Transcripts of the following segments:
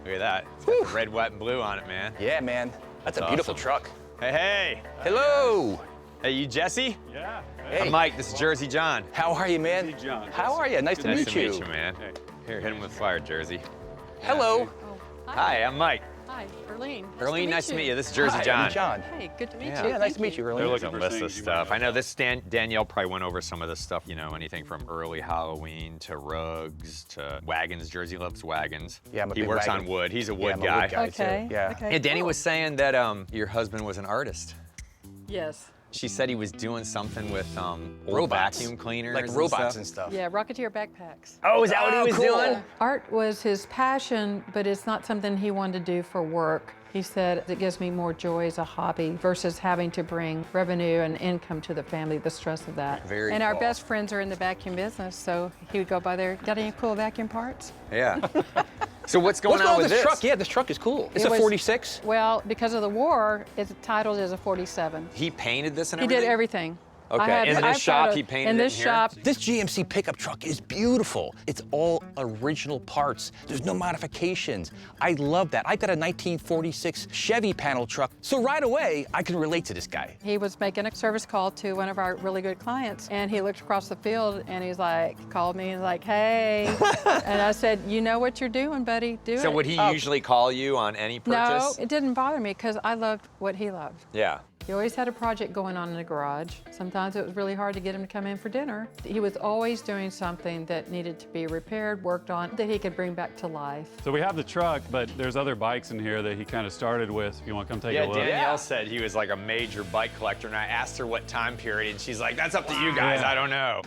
Look at that. It's got the red, white, and blue on it, man. Yeah, man. That's a beautiful truck. Hey, hey. Hello. Hey, you Jesse? Yeah. Hey. I'm Mike. This is Jersey John. How are you, man? Hey, John. How are you? Nice to meet you. Nice to meet you, man. Hey. Here, hit him with fire, Jersey. Hello. Oh, Hi, I'm Mike. Hi, Erlene. Erlene, nice to meet you. This is Jersey Hi, John. I'm John. Hey, good to meet Yeah. you. Yeah, nice to meet you, They're Erlene. looking There's a for list things of you stuff. might I know know. this Danielle probably went over some of this stuff, you know, anything from early Halloween to rugs to wagons. Jersey loves wagons. Yeah, I'm a He big works wagon. on wood. He's a wood I'm a guy. wood guy. Okay. Too. Yeah. Okay. Yeah, Danny cool. was saying that your husband was an artist. Yes. She said he was doing something with old Robots. vacuum cleaners, Like robots and stuff. Yeah, Rocketeer backpacks. Oh, is that what he was cool. doing? Art was his passion, but it's not something he wanted to do for work. He said, it gives me more joy as a hobby versus having to bring revenue and income to the family, the stress of that. Very and our cool. best friends are in the vacuum business, so he would go by there, got any cool vacuum parts? Yeah. So what's going What's on going on with with this truck? Yeah, this truck is cool. It's It a was- 46. Well, because of the war, it's titled as a 47. He painted this and He everything? did everything. Okay, in this shop, he painted in it this in here? shop. This GMC pickup truck is beautiful. It's all original parts. There's no modifications. I love that. I've got a 1946 Chevy panel truck, so right away, I can relate to this guy. He was making a service call to one of our really good clients, and he looked across the field, and he's like, called me, and like, hey. And I said, you know what you're doing, buddy, do it. So would he usually call you on any No, purchase? it didn't bother me, because I loved what he loved. Yeah. He always had a project going on in the garage. Sometimes it was really hard to get him to come in for dinner. He was always doing something that needed to be repaired, worked on, that he could bring back to life. So we have the truck, but there's other bikes in here that he kind of started with. If you want to come take Yeah, a look. Danielle said he was like a major bike collector, and I asked her what time period, and she's like, that's up to you guys, Yeah. I don't know.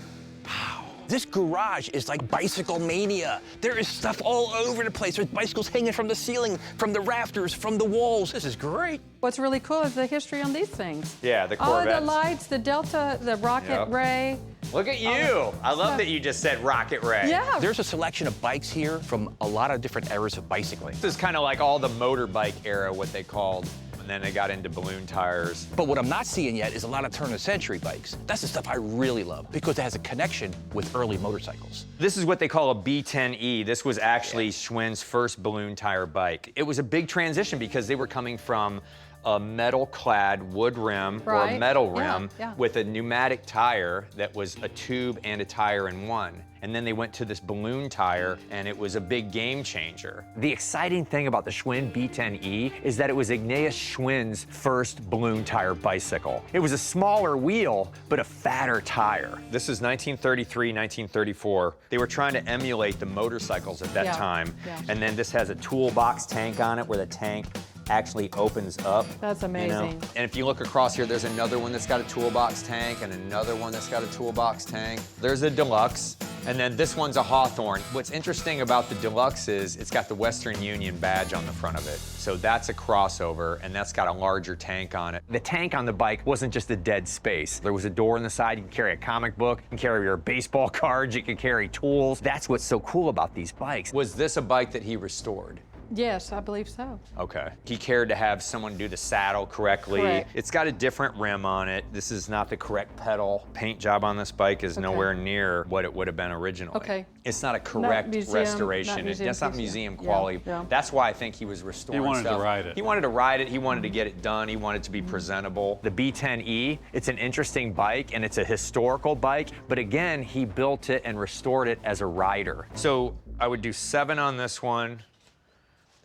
This garage is like bicycle mania. There is stuff all over the place. There's bicycles hanging from the ceiling, from the rafters, from the walls. This is great. What's really cool is the history on these things. Yeah, the All of Corvettes. the lights, the Delta, the Rocket Yep. Ray. Look at you. I love that you just said Rocket Ray. Yeah. There's a selection of bikes here from a lot of different eras of bicycling. This is kind of like all the motorbike era, what they called, and then they got into balloon tires. But what I'm not seeing yet is a lot of turn-of-the-century bikes. That's the stuff I really love because it has a connection with early motorcycles. This is what they call a B10E. This was actually Schwinn's first balloon tire bike. It was a big transition because they were coming from a metal-clad wood rim or Right. metal Yeah, rim yeah. with a pneumatic tire that was a tube and a tire in one. And then they went to this balloon tire, and it was a big game changer. The exciting thing about the Schwinn B10E is that it was Ignaeus Schwinn's first balloon tire bicycle. It was a smaller wheel, but a fatter tire. This is 1933, 1934. They were trying to emulate the motorcycles at that Yeah, time. yeah. And then this has a toolbox tank on it where the tank actually opens up. That's you know? amazing. And if you look across here, there's another one that's got a toolbox tank and another one that's got a toolbox tank. There's a Deluxe, and then this one's a Hawthorne. What's interesting about the Deluxe is it's got the Western Union badge on the front of it. So that's a crossover, and that's got a larger tank on it. The tank on the bike wasn't just a dead space. There was a door in the side. You could carry a comic book, you can carry your baseball cards, you could carry tools. That's what's so cool about these bikes. Was this a bike that he restored? Yes, I believe so. Okay. He cared to have someone do the saddle correctly. Correct. It's got a different rim on it. This is not the correct pedal. Paint job on this bike is Okay. nowhere near what it would have been originally. Okay. It's not a correct museum- restoration. not museum That's not piece, museum yeah. quality. Yeah. That's why I think he was restoring He wanted to stuff. ride it. He wanted to ride it. He wanted to get it done. He wanted it to be presentable. The B10E, it's an interesting bike and it's a historical bike, but again, he built it and restored it as a rider. So I would do 7 on this one,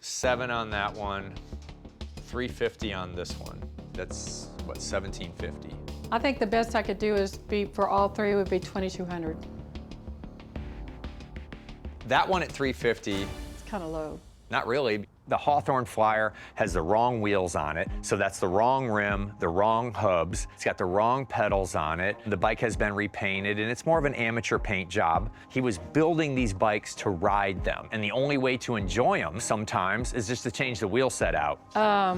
7 on that one, 350 on this one. That's what, 1750. I think the best I could do is be, for all three, would be 2,200. That one at 350, It's kind of low. not really. The Hawthorne Flyer has the wrong wheels on it, so that's the wrong rim, the wrong hubs. It's got the wrong pedals on it. The bike has been repainted, and it's more of an amateur paint job. He was building these bikes to ride them, and the only way to enjoy them sometimes is just to change the wheel set out. How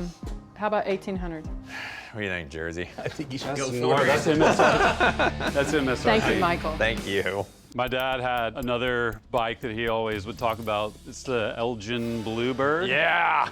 about 1,800? What do you think, Jersey? I think you should go No, for it. that's MSRP. That's MSRP. Thank you, Michael. Thank you. My dad had another bike that he always would talk about. It's the Elgin Bluebird. Yeah.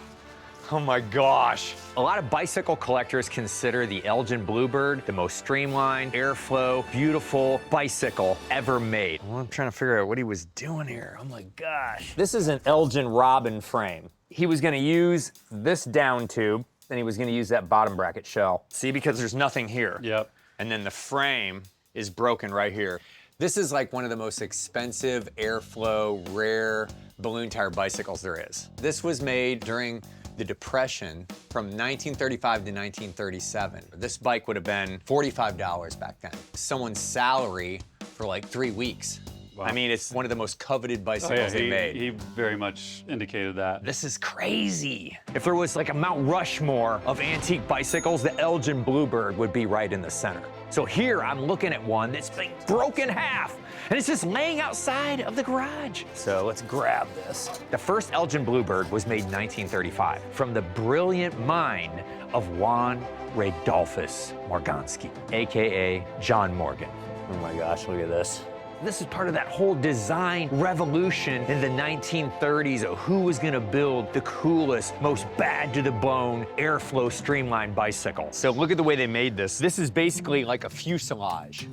Oh my gosh. A lot of bicycle collectors consider the Elgin Bluebird the most streamlined, airflow, beautiful bicycle ever made. Well, I'm trying to figure out what he was doing here. Oh my gosh. This is an Elgin Robin frame. He was gonna use this down tube, then he was gonna use that bottom bracket shell. See, because there's nothing here. Yep. And then the frame is broken right here. This is like one of the most expensive, airflow, rare balloon tire bicycles there is. This was made during the Depression from 1935 to 1937. This bike would have been $45 back then. Someone's salary for like 3 weeks. Wow. I mean, it's one of the most coveted bicycles they made. He very much indicated that. This is crazy. If there was like a Mount Rushmore of antique bicycles, the Elgin Bluebird would be right in the center. So here I'm looking at one that's been broken half, and it's just laying outside of the garage. So let's grab this. The first Elgin Bluebird was made in 1935 from the brilliant mind of Juan Radolphus Morganski, AKA John Morgan. Oh my gosh, look at this. This is part of that whole design revolution in the 1930s of who was gonna build the coolest, most bad to the bone, airflow streamlined bicycle. So look at the way they made this. This is basically like a fuselage,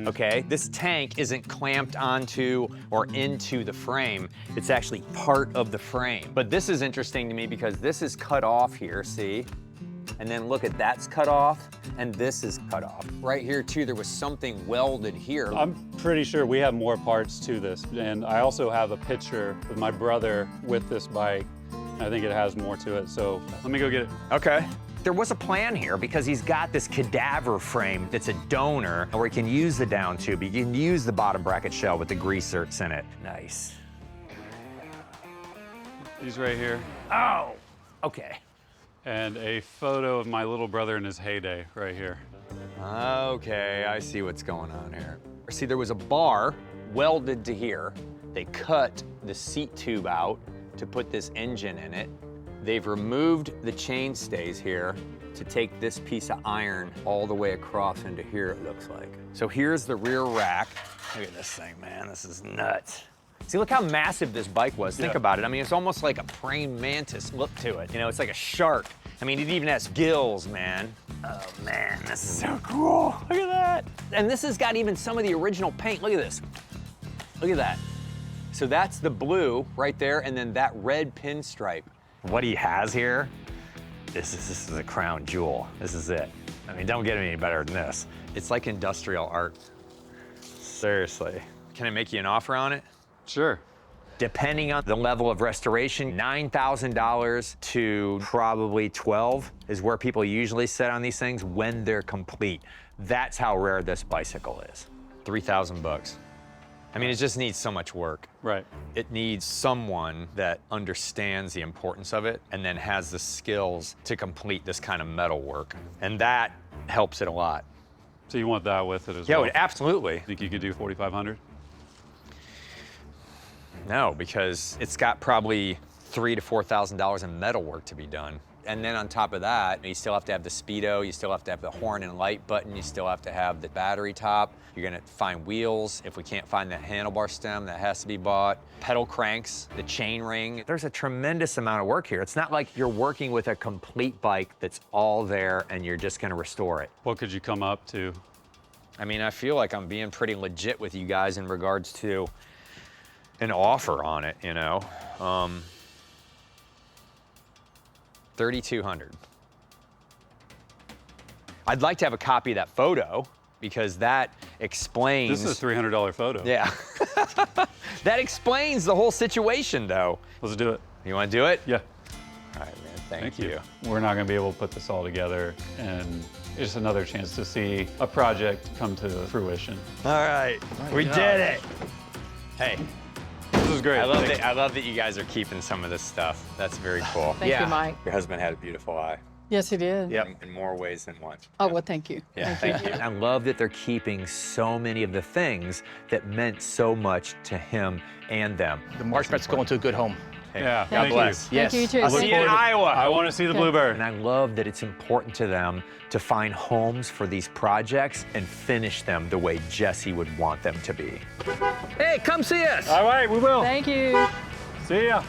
okay? This tank isn't clamped onto or into the frame. It's actually part of the frame. But this is interesting to me because this is cut off here, see? And then look at that's cut off, and this is cut off. Right here too, there was something welded here. I'm pretty sure we have more parts to this, and I also have a picture of my brother with this bike. I think it has more to it, so let me go get it. Okay. There was a plan here because he's got this cadaver frame that's a donor where he can use the down tube. He can use the bottom bracket shell with the greasers in it. Nice. He's right here. Oh, okay. And a photo of my little brother in his heyday right here. Okay, I see what's going on here. See, there was a bar welded to here. They cut the seat tube out to put this engine in it. They've removed the chain stays here to take this piece of iron all the way across into here, it looks like. So here's the rear rack. Look at this thing, man, this is nuts. See, look how massive this bike was. Think about it. I mean, it's almost like a praying mantis look to it. You know, it's like a shark. I mean, it even has gills, man. Oh, man, this is so cool. Look at that. And this has got even some of the original paint. Look at this. Look at that. So that's the blue right there, and then that red pinstripe. What he has here, this is a crown jewel. This is it. I mean, don't get any better than this. It's like industrial art. Seriously. Can I make you an offer on it? Sure. Depending on the level of restoration, $9,000 to probably $12,000 is where people usually sit on these things when they're complete. That's how rare this bicycle is. 3,000 bucks. I mean, it just needs so much work. Right. It needs someone that understands the importance of it and then has the skills to complete this kind of metal work. And that helps it a lot. So you want that with it as well? Yeah, absolutely. Think you could do 4,500? No, because it's got probably $3,000 to $4,000 in metal work to be done. And then on top of that, you still have to have the speedo, you still have to have the horn and light button, you still have to have the battery top. You're gonna find wheels. If we can't find that handlebar stem, that has to be bought. Pedal cranks, the chain ring. There's a tremendous amount of work here. It's not like you're working with a complete bike that's all there and you're just gonna restore it. What could you come up to? I mean, I feel like I'm being pretty legit with you guys in regards to an offer on it, you know. 3,200. I'd like to have a copy of that photo because that explains. This is a $300 photo. Yeah. That explains the whole situation, though. Let's do it. You want to do it? Yeah. All right, man. Thank you. We're not going to be able to put this all together, and it's another chance to see a project come to fruition. All right. We did it. Hey. This is great. I love that you guys are keeping some of this stuff. That's very cool. Thank you, Mike. Your husband had a beautiful eye. Yes, he did. Yep, in more ways than one. Oh, well, thank you. Yeah, thank you. I love that they're keeping so many of the things that meant so much to him and them. The Marsh Metz going to a good home. Hey, Yeah, God thank bless. you. Yes. Thank you, too. I'll see you in Iowa. I want to see the Bluebird. And I love that it's important to them to find homes for these projects and finish them the way Jesse would want them to be. Hey, come see us. All right, we will. Thank you. See ya.